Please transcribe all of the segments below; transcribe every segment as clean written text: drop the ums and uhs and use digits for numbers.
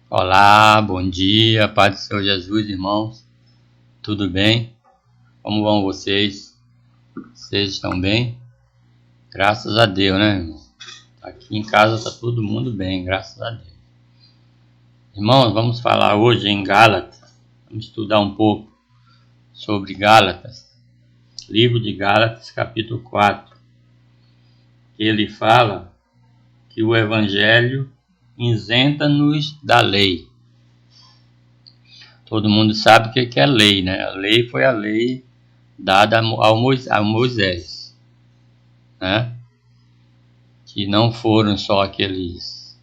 Olá, bom dia, Pai do Senhor Jesus, irmãos. Tudo bem? Como vão vocês? Vocês estão bem? Graças a Deus, né, irmão? Aqui em casa está todo mundo bem, graças a Deus. Irmãos, vamos falar hoje em Gálatas. Vamos estudar um pouco sobre Gálatas. Livro de Gálatas, capítulo 4. Ele fala que o Evangelho isenta-nos da lei. Todo mundo sabe o que é lei, né? A lei foi a lei dada a Moisés, né? Que não foram só aqueles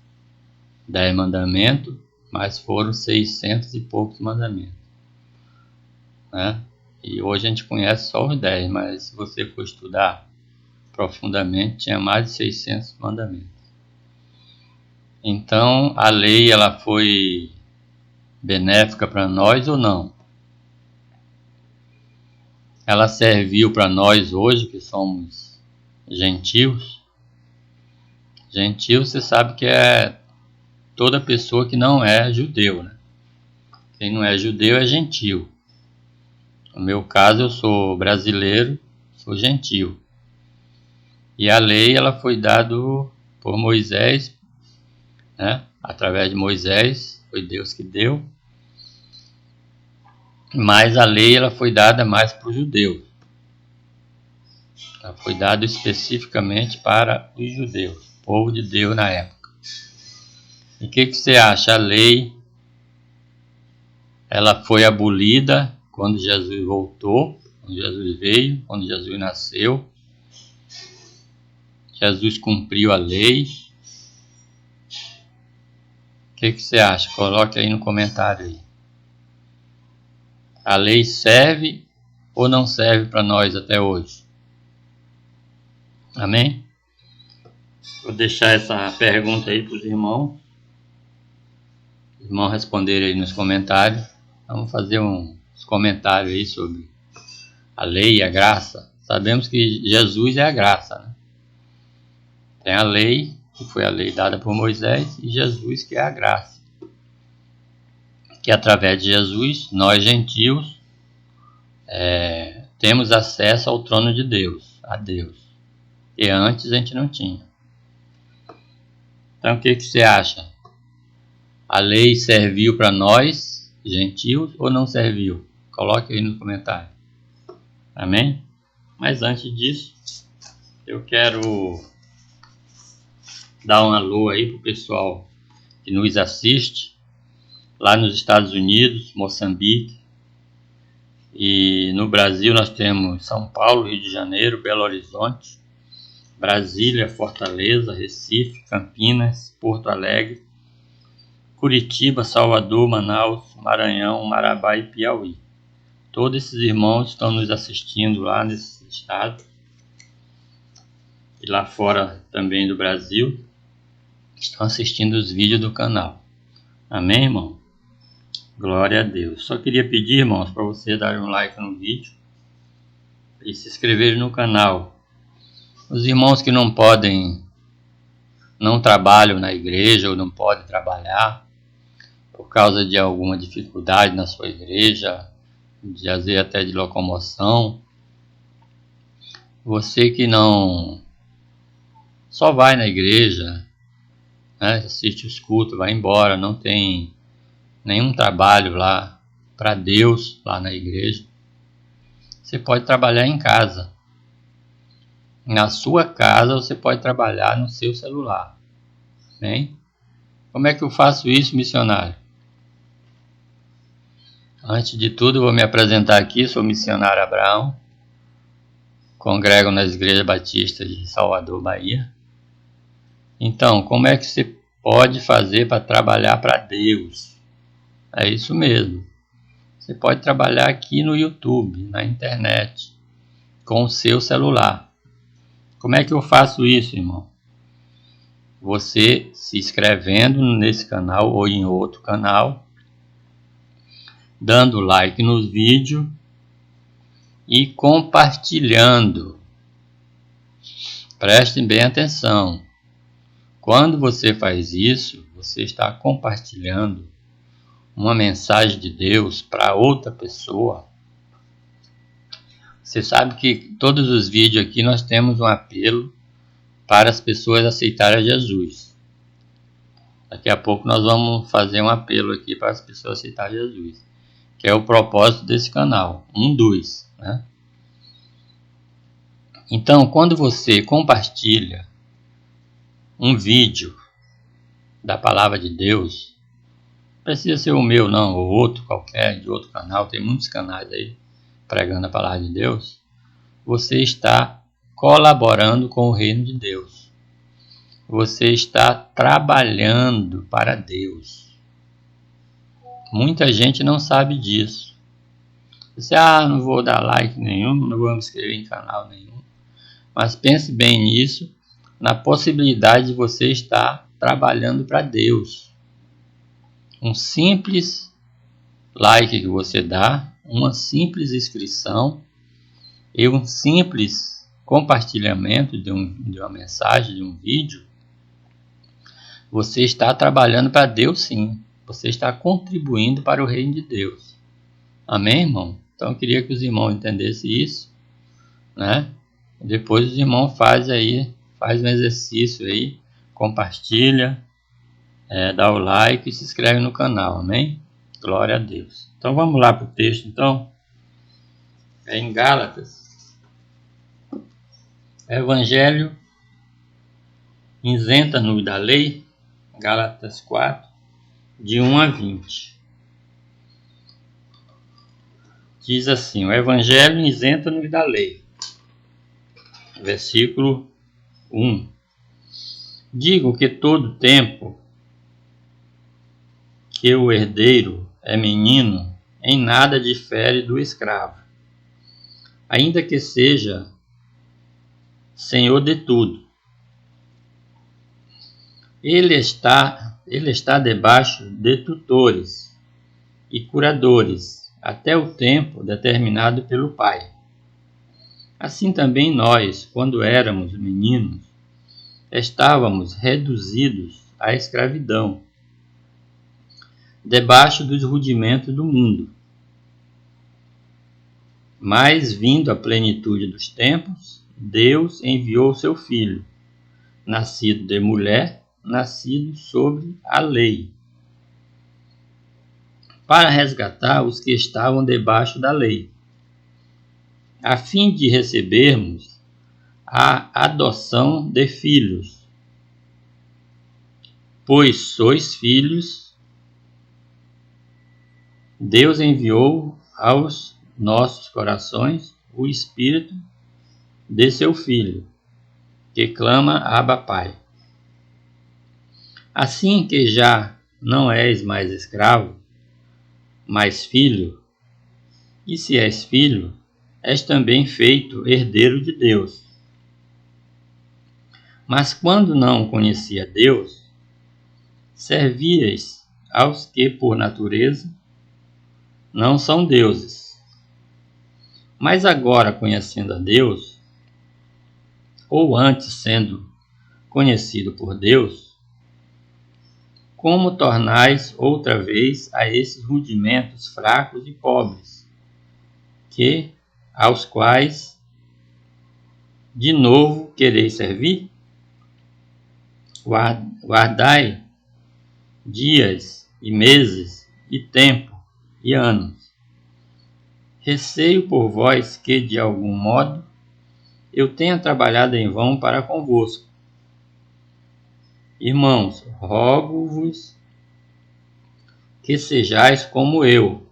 10 mandamentos, mas foram 600 e poucos mandamentos, né? E hoje a gente conhece só os 10, mas se você for estudar profundamente, tinha mais de 600 mandamentos. Então, a lei ela foi benéfica para nós ou não? Ela serviu para nós hoje que somos gentios. Gentio, você sabe que é toda pessoa que não é judeu, né? Quem não é judeu é gentio. No meu caso, eu sou brasileiro, sou gentio. E a lei ela foi dada por Moisés, né? Através de Moisés, foi Deus que deu. Mas a lei ela foi dada mais para os judeus. Ela foi dada especificamente para os judeus, o povo de Deus na época. E o que você acha? A lei ela foi abolida quando Jesus voltou, quando Jesus veio, quando Jesus nasceu. Jesus cumpriu a lei. O que você acha? Coloque aí no comentário aí. A lei serve ou não serve para nós até hoje? Amém? Vou deixar essa pergunta aí para os irmãos. Os irmãos responderem aí nos comentários. Vamos fazer uns comentários aí sobre a lei e a graça. Sabemos que Jesus é a graça, né? Tem a lei, que foi a lei dada por Moisés, e Jesus, que é a graça. Que através de Jesus, nós gentios, temos acesso ao trono de Deus, a Deus. E antes a gente não tinha. Então o que você acha? A lei serviu para nós, gentios, ou não serviu? Coloque aí no comentário. Amém? Mas antes disso, eu quero dar um alô aí para o pessoal que nos assiste lá nos Estados Unidos, Moçambique, e no Brasil nós temos São Paulo, Rio de Janeiro, Belo Horizonte, Brasília, Fortaleza, Recife, Campinas, Porto Alegre, Curitiba, Salvador, Manaus, Maranhão, Marabá e Piauí. Todos esses irmãos estão nos assistindo lá nesse estado e lá fora também do Brasil. Estão assistindo os vídeos do canal. Amém, irmão? Glória a Deus. Só queria pedir, irmãos, para você dar um like no vídeo e se inscrever no canal. Os irmãos que não trabalham na igreja ou não podem trabalhar por causa de alguma dificuldade na sua igreja, de às vezes até de locomoção. Você que não só vai na igreja, né, assiste os cultos, vai embora, não tem nenhum trabalho lá para Deus, lá na igreja. Você pode trabalhar em casa. Na sua casa você pode trabalhar no seu celular. Bem? Como é que eu faço isso, missionário? Antes de tudo, eu vou me apresentar aqui. Sou missionário Abraão. Congrego nas igrejas batistas de Salvador, Bahia. Então, como é que você pode fazer para trabalhar para Deus? É isso mesmo. Você pode trabalhar aqui no YouTube, na internet, com o seu celular. Como é que eu faço isso, irmão? Você se inscrevendo nesse canal ou em outro canal, dando like nos vídeos e compartilhando. Prestem bem atenção. Quando você faz isso, você está compartilhando uma mensagem de Deus para outra pessoa, você sabe que todos os vídeos aqui nós temos um apelo para as pessoas aceitarem Jesus. Daqui a pouco nós vamos fazer um apelo aqui para as pessoas aceitarem Jesus, que é o propósito desse canal, um dos, né? Então, quando você compartilha um vídeo da palavra de Deus, precisa ser o meu não, ou outro qualquer, de outro canal, tem muitos canais aí pregando a palavra de Deus, você está colaborando com o reino de Deus. Você está trabalhando para Deus. Muita gente não sabe disso. Você, não vou dar like nenhum, não vou me inscrever em canal nenhum. Mas pense bem nisso, na possibilidade de você estar trabalhando para Deus. Um simples like que você dá, uma simples inscrição e um simples compartilhamento de uma mensagem, de um vídeo, você está trabalhando para Deus sim. Você está contribuindo para o reino de Deus. Amém, irmão? Então eu queria que os irmãos entendessem isso, né? Depois os irmãos faz um exercício aí, compartilha, dá o like e se inscreve no canal, amém? Glória a Deus. Então vamos lá para o texto, então. É em Gálatas. Evangelho isenta-nos da lei, Gálatas 4, de 1 a 20. Diz assim, o Evangelho isenta-nos da lei. Versículo 1. Digo que todo tempo que o herdeiro é menino, em nada difere do escravo, ainda que seja senhor de tudo. Ele está debaixo de tutores e curadores, até o tempo determinado pelo Pai. Assim também nós, quando éramos meninos, estávamos reduzidos à escravidão, debaixo dos rudimentos do mundo. Mas, vindo a plenitude dos tempos, Deus enviou seu Filho, nascido de mulher, nascido sobre a lei, para resgatar os que estavam debaixo da lei, a fim de recebermos a adoção de filhos. Pois sois filhos, Deus enviou aos nossos corações o Espírito de seu Filho, que clama Abba Pai. Assim que já não és mais escravo, mas filho, e se és filho, és também feito herdeiro de Deus. Mas quando não conhecia Deus, servíeis aos que por natureza não são deuses. Mas agora, conhecendo a Deus, ou antes sendo conhecido por Deus, como tornais outra vez a esses rudimentos fracos e pobres, aos quais de novo quereis servir? Guardai dias e meses e tempo e anos. Receio por vós que, de algum modo, eu tenha trabalhado em vão para convosco. Irmãos, rogo-vos que sejais como eu,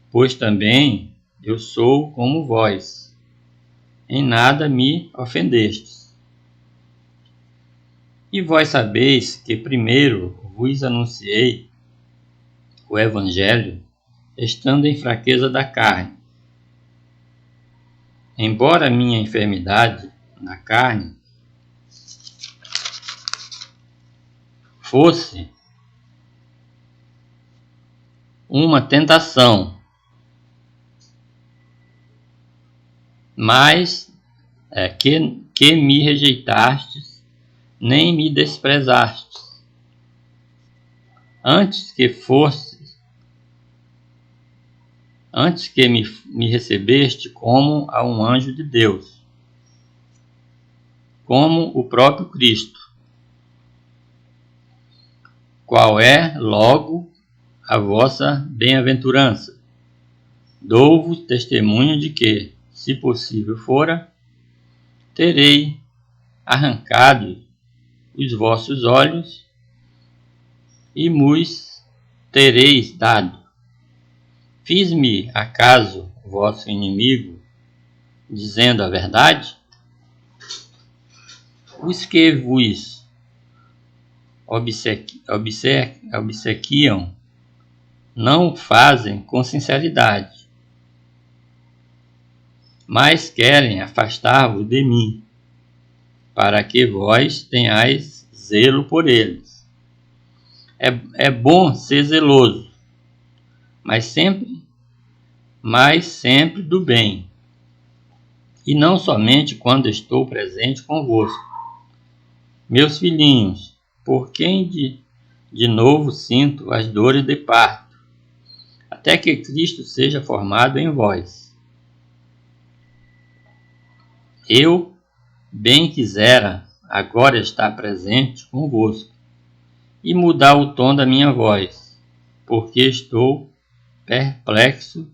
pois também eu sou como vós. Em nada me ofendestes. E vós sabeis que primeiro vos anunciei o Evangelho, estando em fraqueza da carne. Embora minha enfermidade na carne fosse uma tentação, mas que me rejeitastes, nem me desprezastes. Antes que fosses antes que me recebeste como a um anjo de Deus, como o próprio Cristo, qual é, logo, a vossa bem-aventurança. Dou-vos testemunho de que, se possível fora, terei arrancado os vossos olhos e muis tereis dado. Fiz-me acaso vosso inimigo, dizendo a verdade? Os que vos obsequiam não o fazem com sinceridade, mas querem afastar-vos de mim, para que vós tenhais zelo por eles. É bom ser zeloso, mas sempre do bem, e não somente quando estou presente convosco. Meus filhinhos, por quem de novo sinto as dores de parto, até que Cristo seja formado em vós. Eu bem quisera agora estar presente convosco e mudar o tom da minha voz, porque estou perplexo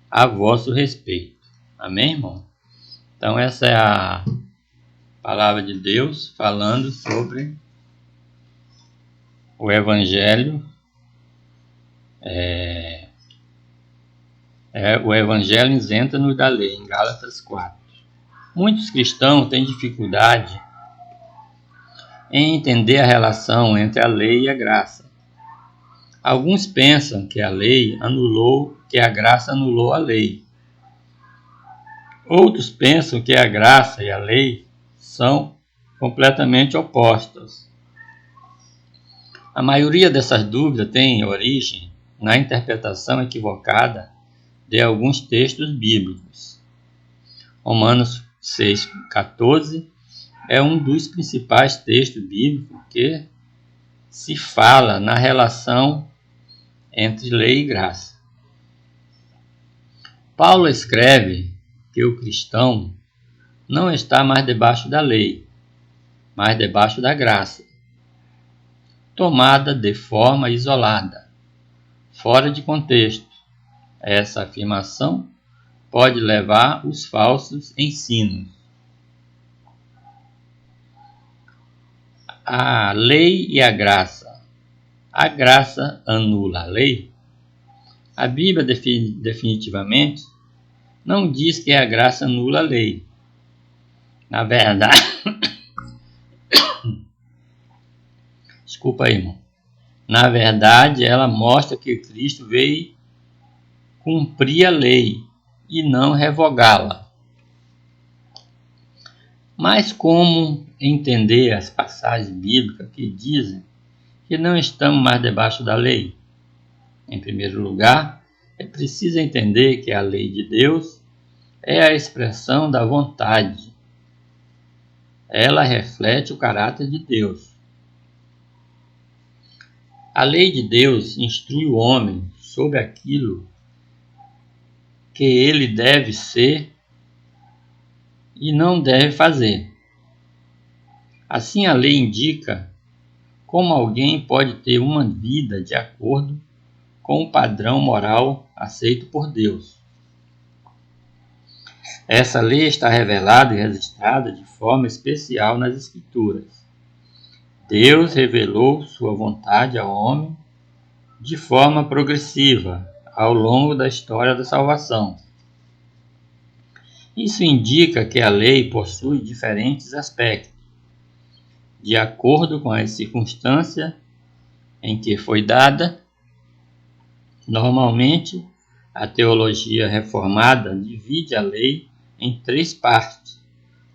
a vosso respeito. Amém, irmão? Então essa é a palavra de Deus falando sobre o Evangelho. O Evangelho isenta-nos da lei, em Gálatas 4. Muitos cristãos têm dificuldade em entender a relação entre a lei e a graça. Alguns pensam que a graça anulou a lei. Outros pensam que a graça e a lei são completamente opostas. A maioria dessas dúvidas tem origem na interpretação equivocada de alguns textos bíblicos. Romanos 6,14 é um dos principais textos bíblicos que se fala na relação entre lei e graça. Paulo escreve que o cristão não está mais debaixo da lei, mas debaixo da graça, tomada de forma isolada, fora de contexto. Essa afirmação pode levar os falsos ensinos. A lei e a graça. A graça anula a lei? A Bíblia definitivamente não diz que a graça anula a lei. Na verdade, desculpa aí, irmão. Na verdade, ela mostra que Cristo veio cumprir a lei e não revogá-la. Mas como entender as passagens bíblicas que dizem que não estamos mais debaixo da lei? Em primeiro lugar, é preciso entender que a lei de Deus é a expressão da vontade. Ela reflete o caráter de Deus. A lei de Deus instrui o homem sobre aquilo que ele deve ser e não deve fazer. Assim, a lei indica como alguém pode ter uma vida de acordo com o padrão moral aceito por Deus. Essa lei está revelada e registrada de forma especial nas Escrituras. Deus revelou sua vontade ao homem de forma progressiva ao longo da história da salvação. Isso indica que a lei possui diferentes aspectos, de acordo com as circunstâncias em que foi dada. Normalmente, a teologia reformada divide a lei em 3 partes: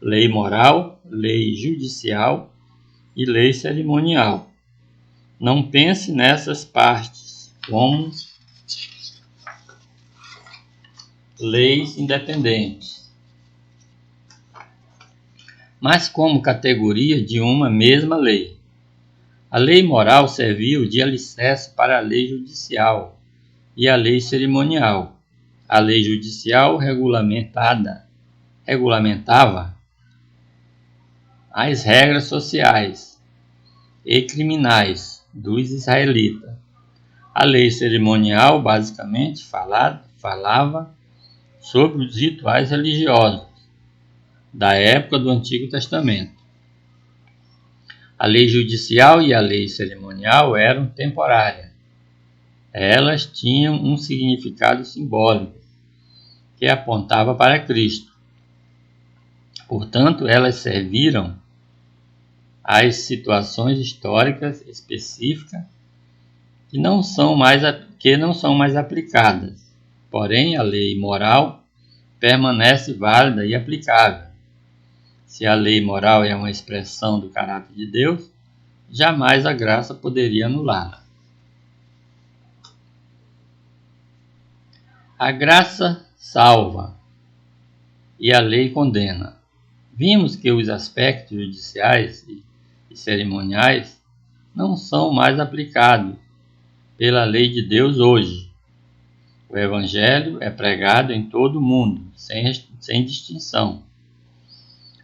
lei moral, lei judicial e lei cerimonial. Não pense nessas partes como leis independentes, mas como categoria de uma mesma lei. A lei moral serviu de alicerce para a lei judicial e a lei cerimonial. A lei judicial regulamentava as regras sociais e criminais dos israelitas. A lei cerimonial, basicamente, falava sobre os rituais religiosos da época do Antigo Testamento. A lei judicial e a lei cerimonial eram temporárias. Elas tinham um significado simbólico que apontava para Cristo. Portanto, elas serviram às situações históricas específicas que não são mais aplicadas. Porém, a lei moral permanece válida e aplicável. Se a lei moral é uma expressão do caráter de Deus, jamais a graça poderia anulá-la. A graça salva e a lei condena. Vimos que os aspectos judiciais e cerimoniais não são mais aplicados pela lei de Deus hoje. O Evangelho é pregado em todo o mundo, sem distinção.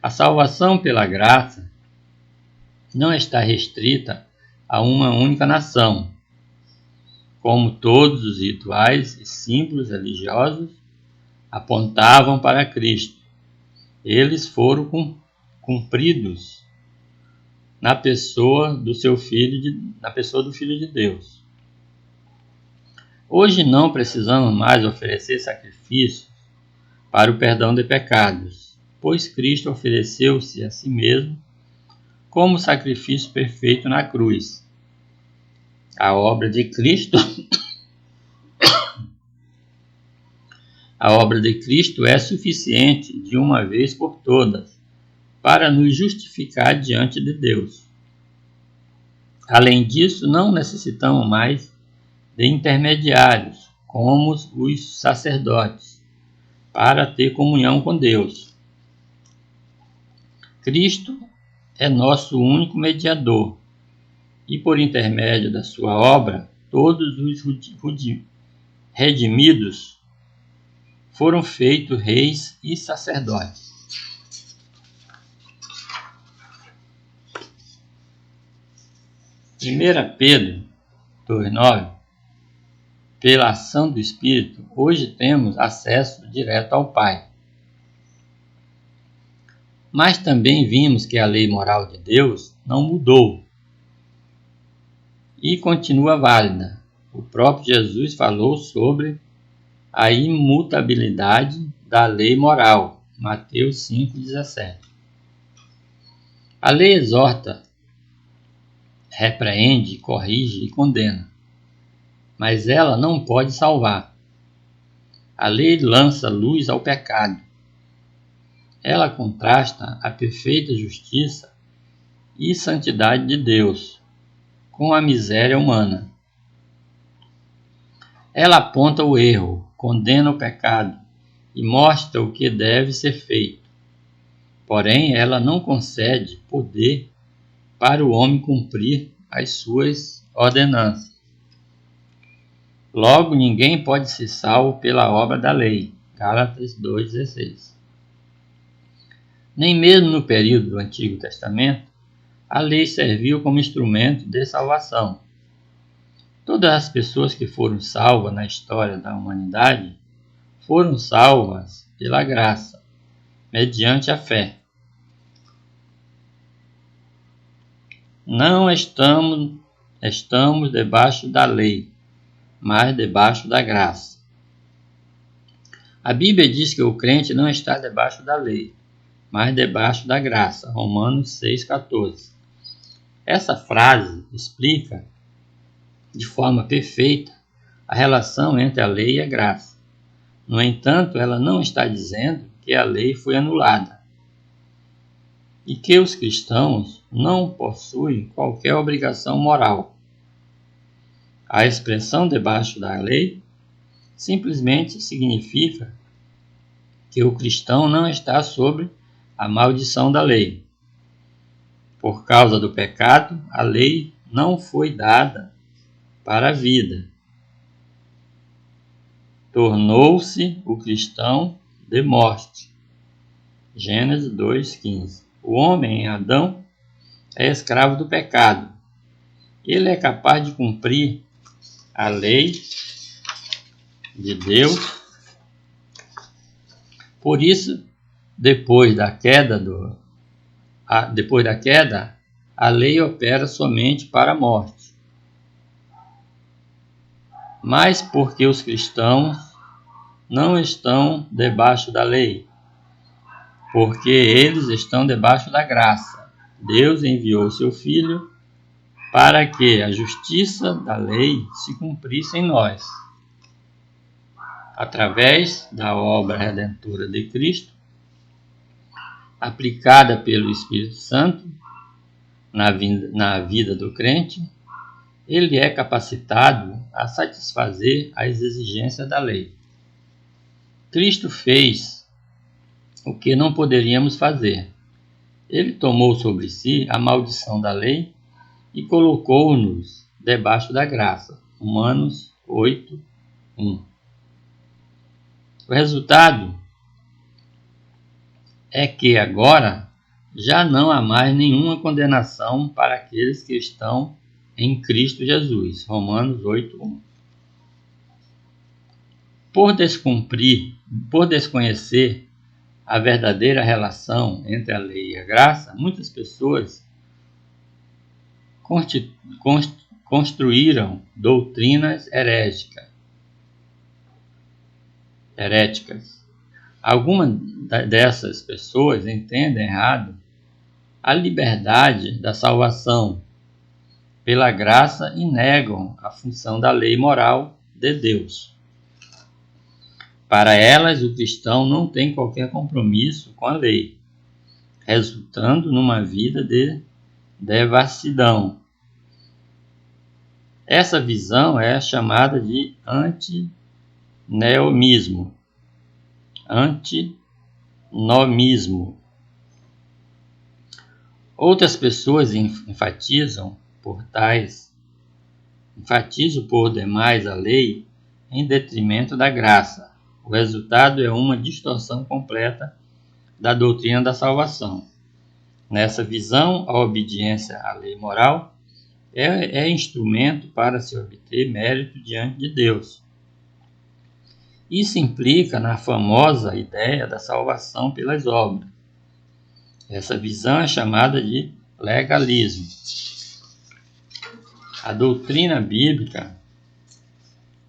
A salvação pela graça não está restrita a uma única nação. Como todos os rituais e símbolos religiosos apontavam para Cristo, eles foram cumpridos na pessoa do Filho de Deus. Hoje não precisamos mais oferecer sacrifícios para o perdão de pecados, pois Cristo ofereceu-se a si mesmo como sacrifício perfeito na cruz. A obra de Cristo é suficiente de uma vez por todas para nos justificar diante de Deus. Além disso, não necessitamos mais de intermediários, como os sacerdotes, para ter comunhão com Deus. Cristo é nosso único mediador, e por intermédio da sua obra, todos os redimidos foram feitos reis e sacerdotes. 1 Pedro 2,9. Pela ação do Espírito, hoje temos acesso direto ao Pai. Mas também vimos que a lei moral de Deus não mudou e continua válida. O próprio Jesus falou sobre a imutabilidade da lei moral. Mateus 5,17. A lei exorta, repreende, corrige e condena, mas ela não pode salvar. A lei lança luz ao pecado. Ela contrasta a perfeita justiça e santidade de Deus com a miséria humana. Ela aponta o erro, condena o pecado e mostra o que deve ser feito. Porém, ela não concede poder para o homem cumprir as suas ordenanças. Logo, ninguém pode ser salvo pela obra da lei. Gálatas 2,16. Nem mesmo no período do Antigo Testamento, a lei serviu como instrumento de salvação. Todas as pessoas que foram salvas na história da humanidade foram salvas pela graça, mediante a fé. Não estamos debaixo da lei, mas debaixo da graça. A Bíblia diz que o crente não está debaixo da lei, mas debaixo da graça. Romanos 6,14. Essa frase explica de forma perfeita a relação entre a lei e a graça. No entanto, ela não está dizendo que a lei foi anulada e que os cristãos não possuem qualquer obrigação moral. A expressão debaixo da lei simplesmente significa que o cristão não está sob a maldição da lei. Por causa do pecado, a lei não foi dada para a vida. tornou-se o cristão de morte. Gênesis 2:15. O homem, em Adão, é escravo do pecado. Ele é capaz de cumprir a lei de Deus. Por isso, depois da queda, a lei opera somente para a morte. Mas porque os cristãos não estão debaixo da lei, porque eles estão debaixo da graça. Deus enviou seu Filho para que a justiça da lei se cumprisse em nós. Através da obra redentora de Cristo, aplicada pelo Espírito Santo na vida do crente, ele é capacitado a satisfazer as exigências da lei. Cristo fez o que não poderíamos fazer. Ele tomou sobre si a maldição da lei e colocou-nos debaixo da graça. Romanos 8:1. O resultado é que agora já não há mais nenhuma condenação para aqueles que estão em Cristo Jesus. Romanos 8:1. Por desconhecer a verdadeira relação entre a lei e a graça, muitas pessoas construíram doutrinas heréticas. Algumas dessas pessoas entendem errado a liberdade da salvação pela graça e negam a função da lei moral de Deus. Para elas, o cristão não tem qualquer compromisso com a lei, resultando numa vida de devassidão. Essa visão é chamada de antinomismo. Outras pessoas enfatizam por demais a lei em detrimento da graça. O resultado é uma distorção completa da doutrina da salvação. Nessa visão, a obediência à lei moral é instrumento para se obter mérito diante de Deus. Isso implica na famosa ideia da salvação pelas obras. Essa visão é chamada de legalismo. A doutrina bíblica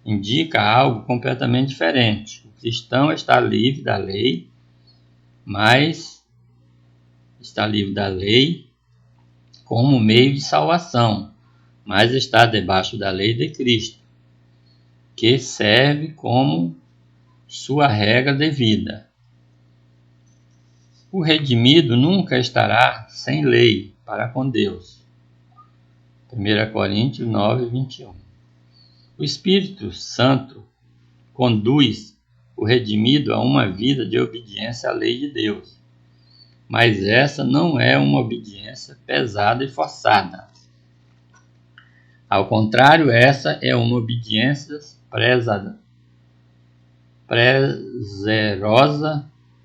indica algo completamente diferente. O cristão está livre da lei, mas está livre da lei como meio de salvação, mas está debaixo da lei de Cristo, que serve como sua regra de vida. O redimido nunca estará sem lei para com Deus. 1 Coríntios 9:21. O Espírito Santo conduz o redimido a uma vida de obediência à lei de Deus. Mas essa não é uma obediência pesada e forçada. Ao contrário, essa é uma obediência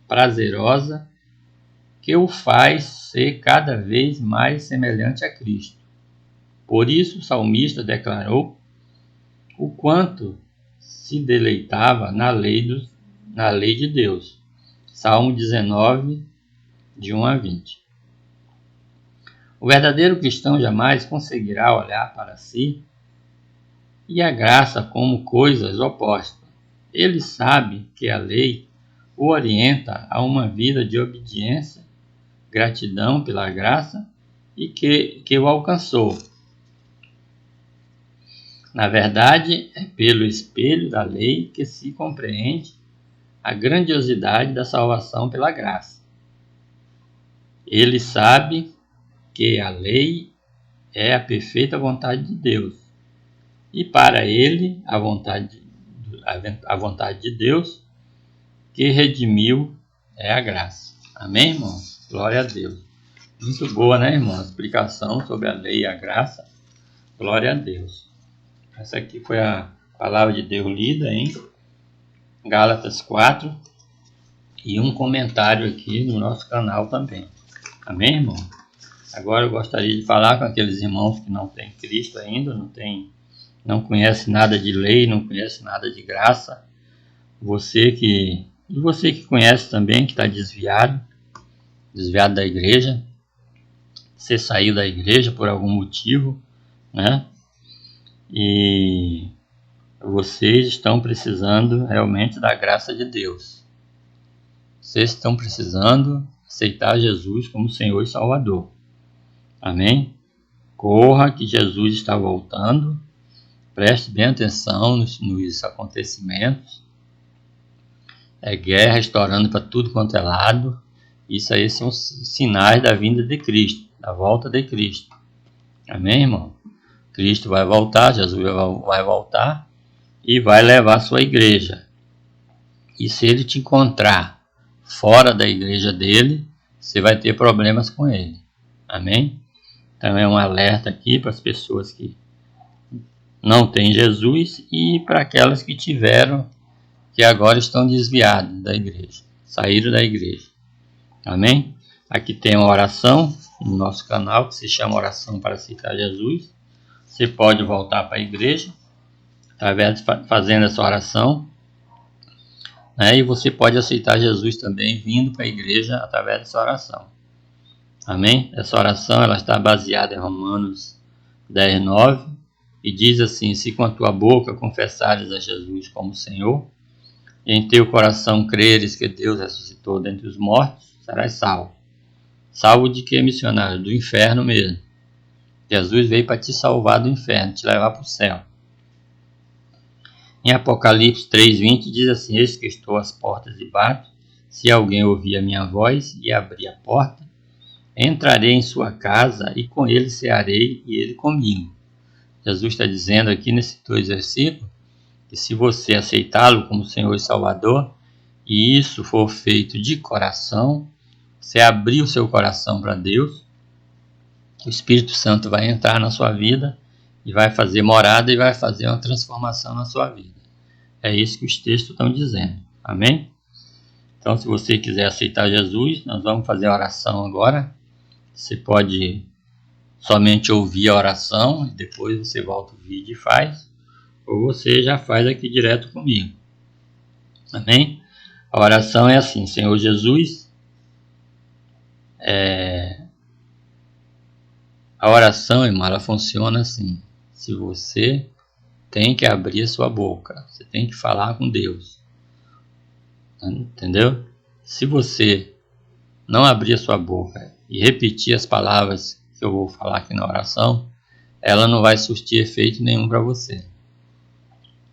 prazerosa que o faz ser cada vez mais semelhante a Cristo. Por isso o salmista declarou o quanto se deleitava na lei de Deus. Salmo 19, de 1 a 20. O verdadeiro cristão jamais conseguirá olhar para si e a graça como coisas opostas. Ele sabe que a lei o orienta a uma vida de obediência, gratidão pela graça e que o alcançou. Na verdade, é pelo espelho da lei que se compreende a grandiosidade da salvação pela graça. Ele sabe que a lei é a perfeita vontade de Deus. E para ele, a vontade de Deus que redimiu é a graça. Amém, irmãos? Glória a Deus. Muito boa, né, irmão? A explicação sobre a lei e a graça. Glória a Deus. Essa aqui foi a palavra de Deus lida em Gálatas 4 e um comentário aqui no nosso canal também. Amém, irmão? Agora eu gostaria de falar com aqueles irmãos que não têm Cristo ainda, não conhece nada de lei, não conhece nada de graça. Você que conhece também, que está desviado da igreja, você saiu da igreja por algum motivo, né? E vocês estão precisando realmente da graça de Deus. Vocês estão precisando aceitar Jesus como Senhor e Salvador. Amém? Corra que Jesus está voltando. Preste bem atenção nos acontecimentos. É guerra estourando para tudo quanto é lado. Isso aí são sinais da vinda de Cristo, da volta de Cristo. Amém, irmão? Cristo vai voltar, Jesus vai voltar e vai levar a sua igreja. E se ele te encontrar fora da igreja dele, você vai ter problemas com ele. Amém? Então é um alerta aqui para as pessoas que não têm Jesus e para aquelas que tiveram, que agora estão desviadas da igreja, saíram da igreja. Amém? Aqui tem uma oração no nosso canal que se chama Oração para Aceitar Jesus. Você pode voltar para a igreja através de fazendo essa oração, né? E você pode aceitar Jesus também vindo para a igreja através dessa oração. Amém? Essa oração ela está baseada em Romanos 10:9 e diz assim: se com a tua boca confessares a Jesus como Senhor e em teu coração creres que Deus ressuscitou dentre os mortos, serás salvo. Salvo de que, missionário? Do inferno mesmo. Jesus veio para te salvar do inferno, te levar para o céu. Em Apocalipse 3:20 diz assim: eis que estou às portas e bato, se alguém ouvir a minha voz e abrir a porta, entrarei em sua casa e com ele cearei e ele comigo. Jesus está dizendo aqui nesses 2 versículos que se você aceitá-lo como Senhor e Salvador, e isso for feito de coração, você abrir o seu coração para Deus, o Espírito Santo vai entrar na sua vida e vai fazer morada e vai fazer uma transformação na sua vida. É isso que os textos estão dizendo. Amém? Então, se você quiser aceitar Jesus, nós vamos fazer a oração agora. Você pode somente ouvir a oração e depois você volta o vídeo e faz, ou você já faz aqui direto comigo. Amém? A oração é assim: Senhor Jesus, a oração, irmão, ela funciona assim: se você tem que abrir a sua boca, você tem que falar com Deus, entendeu? Se você não abrir a sua boca e repetir as palavras que eu vou falar aqui na oração, ela não vai surtir efeito nenhum para você.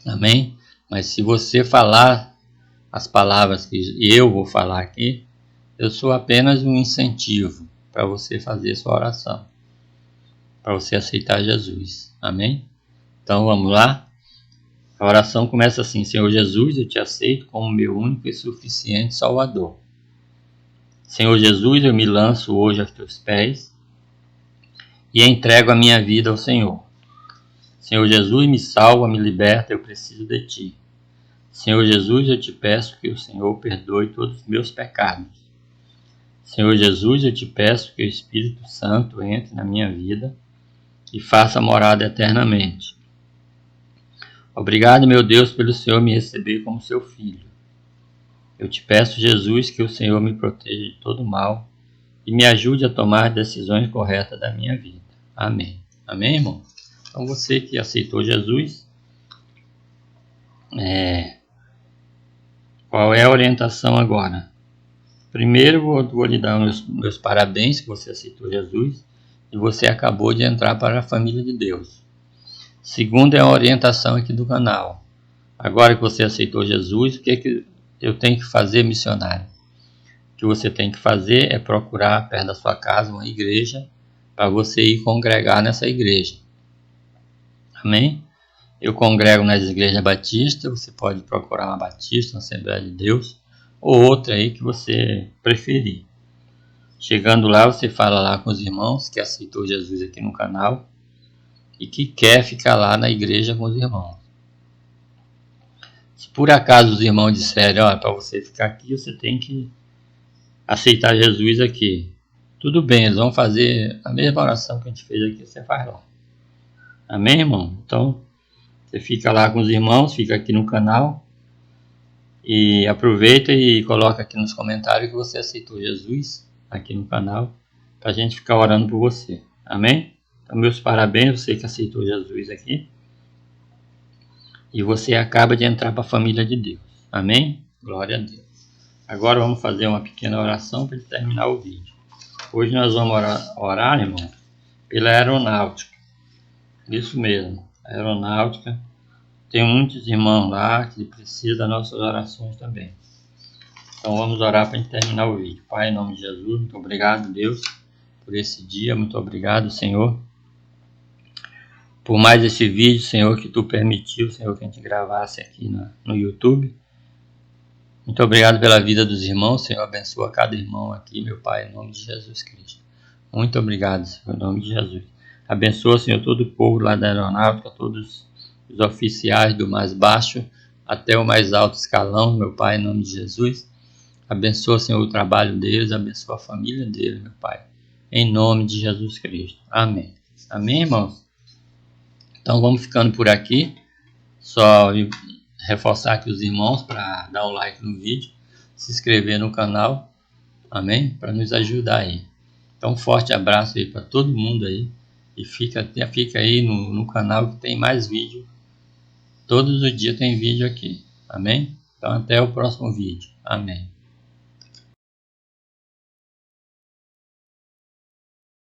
Amém? Mas se você falar as palavras que eu vou falar aqui, eu sou apenas um incentivo para você fazer a sua oração, para você aceitar Jesus. Amém? Então vamos lá? A oração começa assim: Senhor Jesus, eu te aceito como meu único e suficiente Salvador. Senhor Jesus, eu me lanço hoje aos teus pés e entrego a minha vida ao Senhor. Senhor Jesus, me salva, me liberta, eu preciso de ti. Senhor Jesus, eu te peço que o Senhor perdoe todos os meus pecados. Senhor Jesus, eu te peço que o Espírito Santo entre na minha vida e faça morada eternamente. Obrigado, meu Deus, pelo Senhor me receber como seu filho. Eu te peço, Jesus, que o Senhor me proteja de todo mal e me ajude a tomar decisões corretas da minha vida. Amém. Amém, irmão? Então você que aceitou Jesus, qual é a orientação agora? Primeiro vou lhe dar meus parabéns que você aceitou Jesus e você acabou de entrar para a família de Deus. Segundo é a orientação aqui do canal. Agora que você aceitou Jesus, o que eu tenho que fazer, missionário? O que você tem que fazer é procurar perto da sua casa uma igreja para você ir congregar nessa igreja. Amém? Eu congrego nas igrejas batistas, você pode procurar uma batista, uma Assembleia de Deus, ou outra aí que você preferir. Chegando lá, você fala lá com os irmãos que aceitou Jesus aqui no canal e que quer ficar lá na igreja com os irmãos. Se por acaso os irmãos disserem, ó, para você ficar aqui, você tem que aceitar Jesus aqui. Tudo bem, eles vão fazer a mesma oração que a gente fez aqui, você faz lá. Amém, irmão? Então, você fica lá com os irmãos, fica aqui no canal e aproveita e coloca aqui nos comentários que você aceitou Jesus aqui no canal, para a gente ficar orando por você. Amém? Então, meus parabéns, você que aceitou Jesus aqui. E você acaba de entrar para a família de Deus. Amém? Glória a Deus. Agora vamos fazer uma pequena oração para terminar o vídeo. Hoje nós vamos orar, irmão, pela aeronáutica. Isso mesmo, aeronáutica. Tem muitos irmãos lá que precisam das nossas orações também. Então vamos orar para terminar o vídeo. Pai, em nome de Jesus, muito obrigado, Deus, por esse dia. Muito obrigado, Senhor, por mais esse vídeo, Senhor, que Tu permitiu, Senhor, que a gente gravasse aqui no YouTube. Muito obrigado pela vida dos irmãos, Senhor, abençoa cada irmão aqui, meu Pai, em nome de Jesus Cristo. Muito obrigado, Senhor, em nome de Jesus. Abençoa, Senhor, todo o povo lá da aeronáutica, todos os oficiais do mais baixo até o mais alto escalão, meu Pai, em nome de Jesus. Abençoa, Senhor, o trabalho deles, abençoa a família deles, meu Pai, em nome de Jesus Cristo. Amém. Amém, irmãos? Então vamos ficando por aqui. Só reforçar aqui os irmãos para dar o like no vídeo, se inscrever no canal, amém? Para nos ajudar aí. Então um forte abraço aí para todo mundo aí e fica aí no canal que tem mais vídeo. Todos os dias tem vídeo aqui, amém? Então até o próximo vídeo, amém.